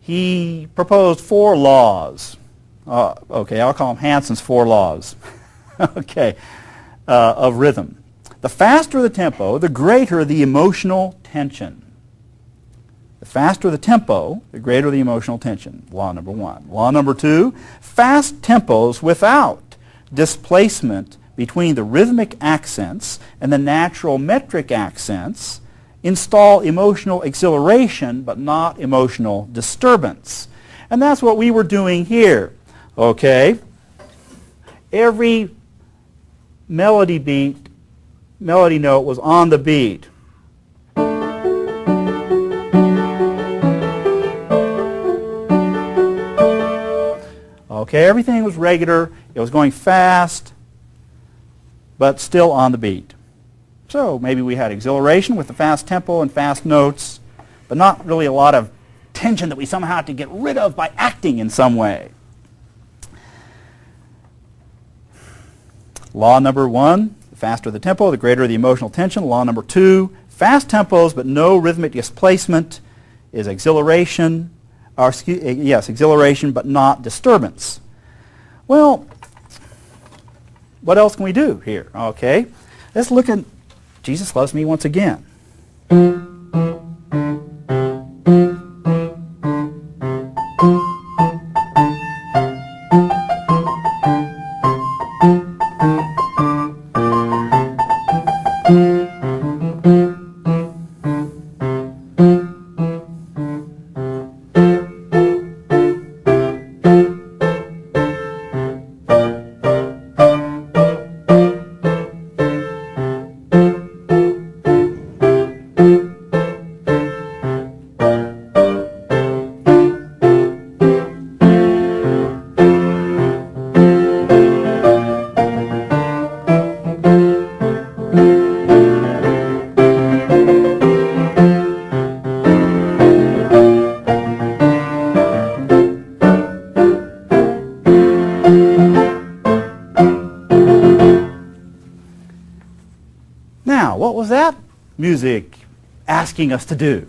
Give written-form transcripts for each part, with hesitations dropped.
he proposed 4 laws. Okay, I'll call them Hanson's 4 laws. Okay, of rhythm. The faster the tempo, the greater the emotional tension. The faster the tempo, the greater the emotional tension. Law number 1. Law number 2, fast tempos without displacement between the rhythmic accents and the natural metric accents install emotional exhilaration but not emotional disturbance. And that's what we were doing here. Okay? Every melody note was on the beat. Okay, everything was regular. It was going fast, but still on the beat. So maybe we had exhilaration with the fast tempo and fast notes, but not really a lot of tension that we somehow had to get rid of by acting in some way. Law number 1, the faster the tempo, the greater the emotional tension. Law number 2, fast tempos but no rhythmic displacement is exhilaration. Exhilaration but not disturbance. Well, what else can we do here? Okay, let's look at Jesus Loves Me once again. Now, what was that music asking us to do?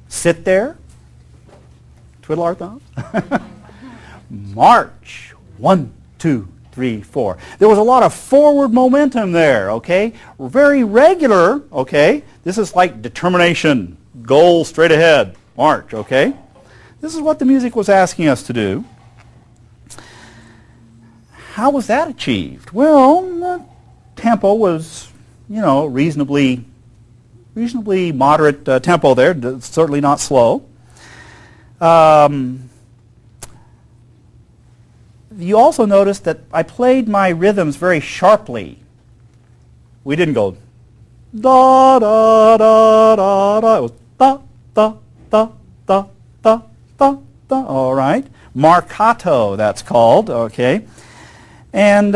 Sit there? Twiddle our thumbs? March. 1, 2, 3, 4. There was a lot of forward momentum there, okay? Very regular, okay? This is like determination, goal straight ahead, march, okay? This is what the music was asking us to do. How was that achieved? Well, the tempo was, reasonably moderate tempo there, certainly not slow. You also notice that I played my rhythms very sharply. We didn't go da da da da da. It was da da da da da da da. All right, marcato that's called. Okay, and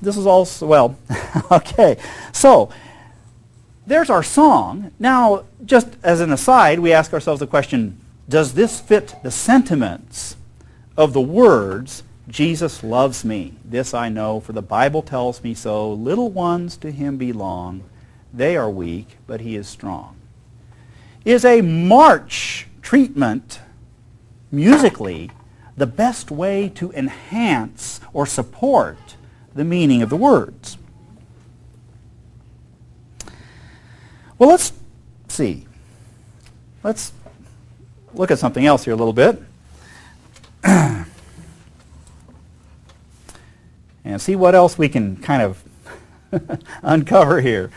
this is also well. Okay, so there's our song. Now, just as an aside, we ask ourselves the question: does this fit the sentiments of the words, Jesus loves me? This I know, for the Bible tells me so. Little ones to him belong. They are weak, but he is strong. Is a march treatment musically the best way to enhance or support the meaning of the words? Well, let's see. Let's look at something else here a little bit. And see what else we can kind of uncover here.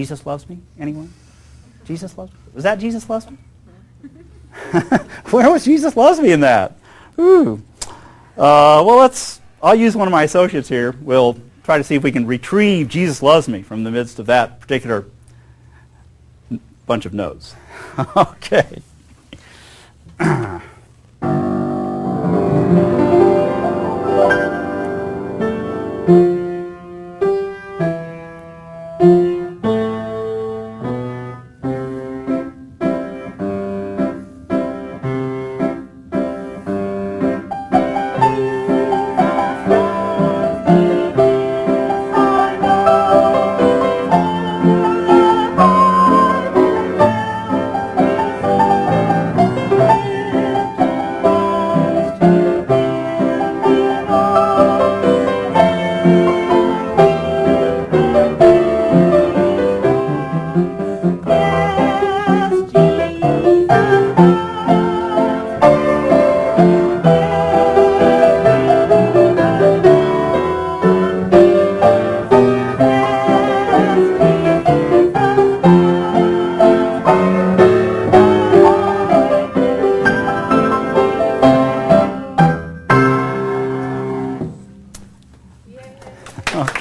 Jesus Loves Me? Anyone? Jesus Loves Me? Was that Jesus Loves Me? Where was Jesus Loves Me in that? Ooh. Well, I'll use one of my associates here. We'll try to see if we can retrieve Jesus Loves Me from the midst of that particular bunch of notes. Okay.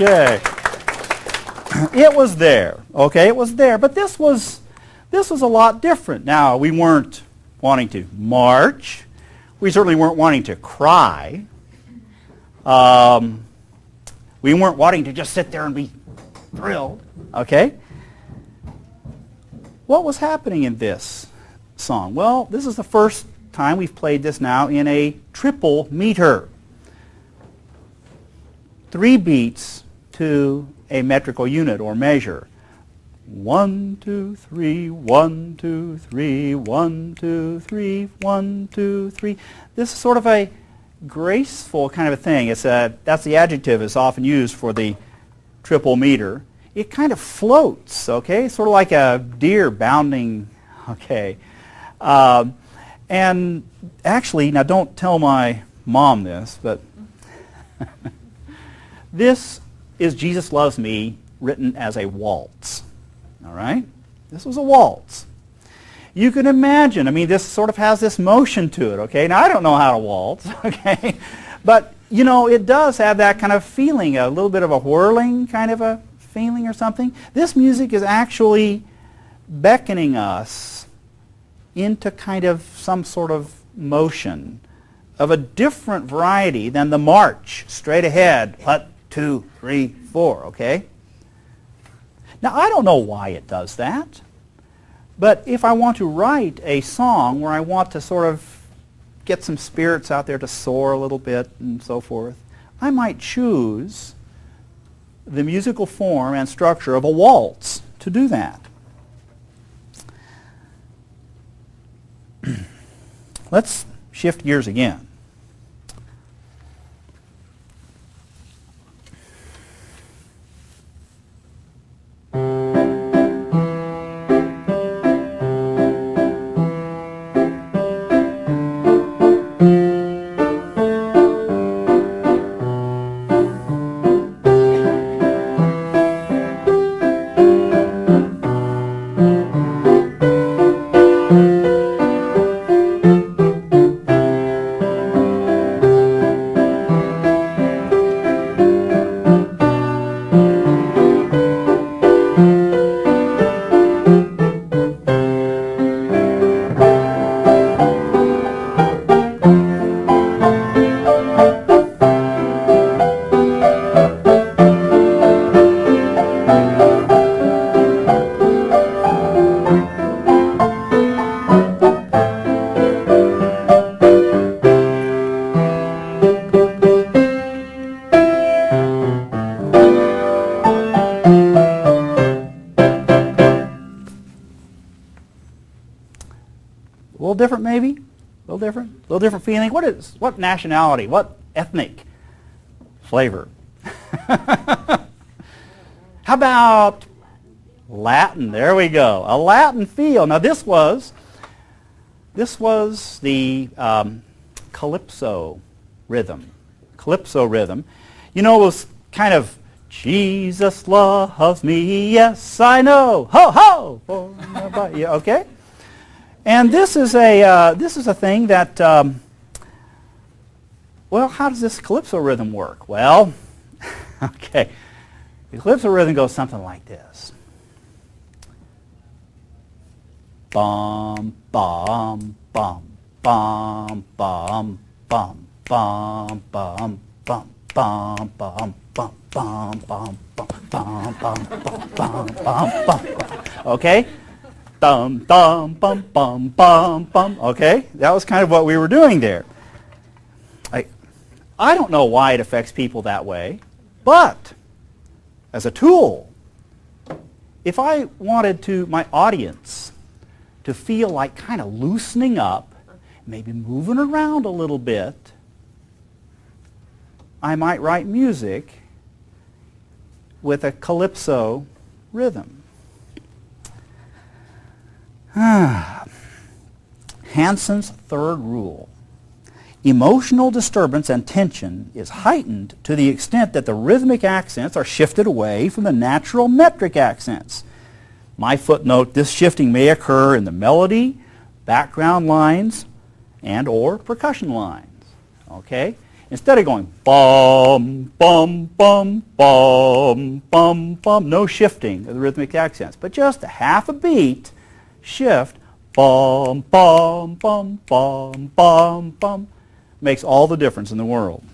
Okay. It was there. Okay, it was there. But this was a lot different. Now, we weren't wanting to march. We certainly weren't wanting to cry. We weren't wanting to just sit there and be thrilled. Okay? What was happening in this song? Well, this is the first time we've played this now in a triple meter. 3 beats to a metrical unit or measure. 1, 2, 3, 1, 2, 3, 1, 2, 3, 1, 2, 3. This is sort of a graceful kind of a thing. That's the adjective is often used for the triple meter. It kind of floats, okay? Sort of like a deer bounding, okay? And actually, now don't tell my mom this, but this is Jesus Loves Me written as a waltz. All right? This was a waltz. You can imagine, I mean, this sort of has this motion to it, okay? Now, I don't know how to waltz, okay? But, you know, it does have that kind of feeling, a little bit of a whirling kind of a feeling or something. This music is actually beckoning us into kind of some sort of motion of a different variety than the march, straight ahead, 1, 2, 3, 4, okay? Now, I don't know why it does that, but if I want to write a song where I want to sort of get some spirits out there to soar a little bit and so forth, I might choose the musical form and structure of a waltz to do that. Let's shift gears again. A little different maybe? A little different feeling? What nationality? What ethnic flavor? How about Latin? There we go. A Latin feel. Now this was the calypso rhythm. Calypso rhythm. You know, it was kind of Jesus loves me, yes I know, ho ho. Yeah, okay. And this is a thing that, well, how does this calypso rhythm work? Well, okay, the calypso rhythm goes something like this. Bum bum bum bum bum bum bum bum bum bum bum bum bum bum bum bum bum bum bum. Okay? Dum dum bum bum bum bum. Okay? That was kind of what we were doing there. I don't know why it affects people that way, but as a tool, if I wanted my audience to feel like kind of loosening up, maybe moving around a little bit, I might write music with a calypso rhythm. Hanson's third rule. Emotional disturbance and tension is heightened to the extent that the rhythmic accents are shifted away from the natural metric accents. My footnote, this shifting may occur in the melody, background lines, and or percussion lines. Okay? Instead of going bum, bum, bum, bum, bum, bum, no shifting of the rhythmic accents, but just a half a beat shift, bum, bum, bum, bum, bum, bum, makes all the difference in the world.